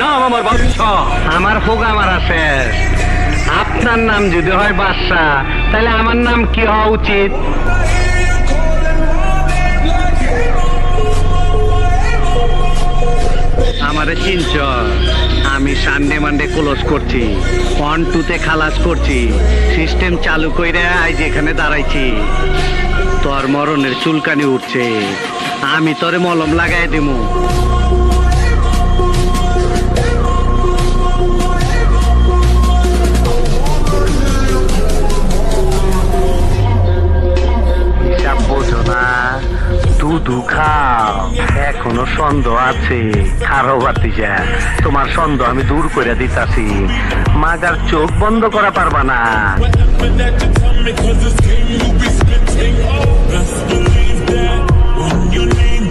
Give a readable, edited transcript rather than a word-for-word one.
নাম আমার বাদশা। আমার হোগা মারা শেষ। আপনার নাম যদি হয় বাদশাহ, তাহলে আমার নাম কি হওয়া উচিত? আমারে চিনচ? আমি সানডে মানডে ক্লোজ করছি, 1-2-তে খালাস করছি, সিস্টেম চালু কইরা আজ এখানে দাঁড়াইছি। তোর মরণের চুলকানি উঠছে, আমি তোরে মলম লাগাই দিমু। হিসাব বোঝো না, দুধু খাও, এখনো সন্দেহ আছে। খারো বাতিজা, তোমার সন্দেহ আমি দূর করে দিতাছি। মাগার চোখ বন্ধ করা পারবা না। Best believe that when you need